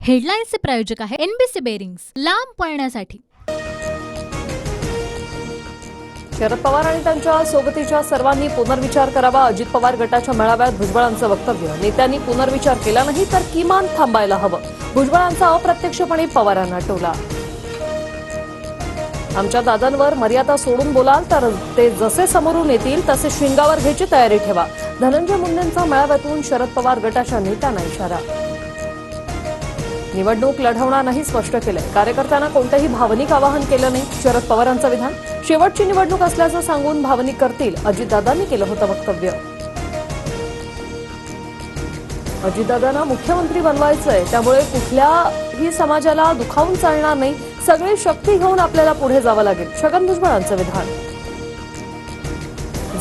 हेडलाईन्सचे प्रायोजक आहे NBC bearings, लांब पळण्यासाठी। शरद पवार आणि त्यांच्या सोबतीच्या सर्वांनी पुनर्विचार करावा। अजित पवार गटाच्या मेळाव्यात भुजबळांचं वक्तव्य। नेत्यांनी पुनर्विचार केला नाही तर किमान थांबायला हवं। भुजबळांचा अप्रत्यक्षपणे पवारांना टोला। आमच्या दादांवर मर्यादा सोडून बोलाल तर ते जसे समोरून येतील तसे शिंगावर घ्यायची तयारी ठेवा। धनंजय मुंडेंचा मेळाव्यातून शरद पवार गटाच्या नेत्यांना इशारा। निवडणूक लढवणार नाही स्पष्ट केलंय। कार्यकर्त्यांना कोणतेही भावनिक आवाहन केलं नाही शरद पवारांचं विधान। शेवटची निवडणूक असल्याचं सांगून भावनिक करतील अजितदादांनी केलं होतं वक्तव्य। अजितदादांना मुख्यमंत्री बनवायचंय, त्यामुळे कुठल्याही समाजाला दुखावून चालणार नाही। सगळी शक्ती घेऊन आपल्याला पुढे जावं लागेल छगन भुजबळांचं विधान।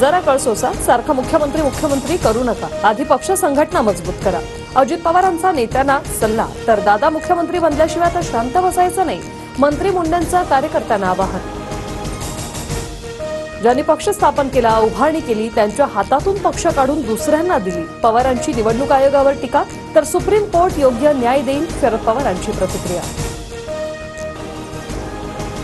जरा कळसोसा सारखं मुख्यमंत्री करू नका, आधी पक्ष संघटना मजबूत करा। अजित पवारांचा नेत्यांना सल्ला। तर दादा मुख्यमंत्री बनल्याशिवाय आता शांत बसायचं नाही, मंत्री मुंडेंचं कार्यकर्त्यांना आवाहन। ज्यांनी पक्ष स्थापन केला, उभारणी केली, त्यांच्या हातातून पक्ष काढून दुसऱ्यांना दिली। पवारांची निवडणूक आयोगावर टीका, तर सुप्रीम कोर्ट योग्य न्याय देईल शरद पवारांची प्रतिक्रिया।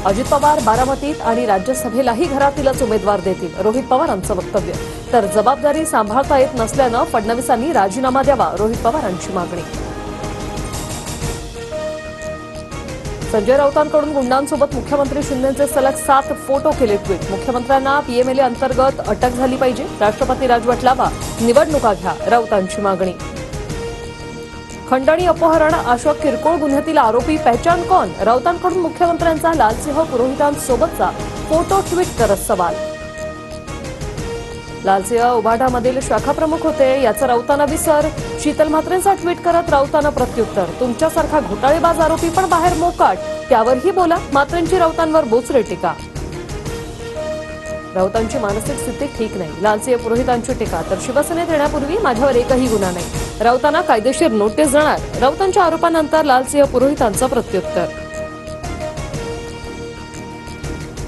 अजित पवार बारामतीत आणि राज्यसभेलाही घरातीलच उमेदवार देतील रोहित पवारांचं वक्तव्य। तर जबाबदारी सांभाळता येत नसल्यानं फडणवीसांनी राजीनामा द्यावा रोहित पवारांची मागणी। संजय राऊतांकडून गुंडांसोबत मुख्यमंत्री शिंदेंचे सलग 7 फोटो केले ट्विट। मुख्यमंत्र्यांना पीएमएलए अंतर्गत अटक झाली पाहिजे, राष्ट्रपती राजवट लावा, निवडणुका घ्या, राऊतांची मागणी। खंडणी अपहरण अशोक किरकोळ गुन्ह्यातील आरोपी पहचान कौन? राऊतांकडून मुख्यमंत्र्यांचा लालसिंह पुरोहितांसोबतचा फोटो ट्विट करत सवाल। लालसिंह उभाटामधील शाखा प्रमुख होते, याचा राऊतांना विसर। शीतल म्हात्रेंचा ट्विट करत राऊतांना प्रत्युत्तर, तुमच्यासारखा घोटाळेबाज आरोपी पण बाहेर मोकाट, त्यावरही बोला। म्हात्रेंची राऊतांवर बोचरे टीका। राऊतांची मानसिक स्थिती ठीक नाही, लालसिंह पुरोहितांची टीका। तर शिवसेनेत येण्यापूर्वी माझ्यावर एकही गुन्हा नाही, राऊतांना कायदेशीर नोटीस जाणार। राऊतांच्या आरोपानंतर लालसिंह पुरोहितांचं प्रत्युत्तर।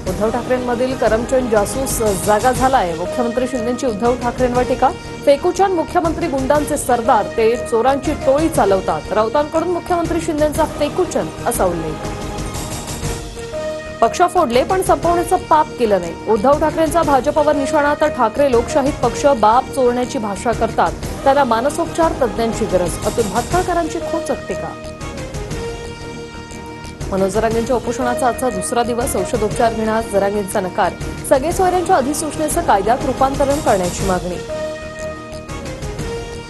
उद्धव ठाकरेंमधील करमचंद जासूस जागा झालाय, मुख्यमंत्री शिंदेंची उद्धव ठाकरेंवर टीका। फेकूचंद मुख्यमंत्री गुंडांचे सरदार, ते चोरांची टोळी चालवतात। राऊतांकडून मुख्यमंत्री शिंदेंचा फेकूचंद असा उल्लेख। पक्ष फोडले पण संपवण्याचं पाप केलं नाही, उद्धव ठाकरेंचा भाजपवर निशाणा। तर ठाकरे लोकशाहीत पक्ष बाप चोरण्याची भाषा करतात, त्याला मानसोपचार तज्ज्ञांची गरज। अतुल भातखळकरांची खोचक टीका। मनोज जरांगेंच्या उपोषणाचा आजचा दुसरा दिवस, औषधोपचार घेण्यास जरांगेंचा नकार। सगळे सोयऱ्यांच्या अधिसूचनेचं कायद्यात रूपांतरण करण्याची मागणी।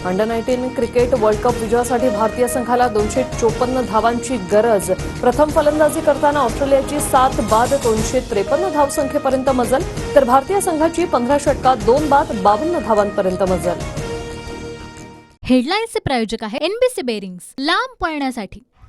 अंडर-19 क्रिकेट वर्ल्ड कप विजयासाठी भारतीय संघाला 254 धावांची गरज। प्रथम फलंदाजी करताना ऑस्ट्रेलियाची 7 बाद 253 धावसंख्येपर्यंत मजल, तर भारतीय संघाची 15 षटकात 2 बाद 52 धावांपर्यंत मजल। हेडलाईन्सचे प्रायोजक आहे एनबीसी बेरिंग्स, लांब पळण्यासाठी।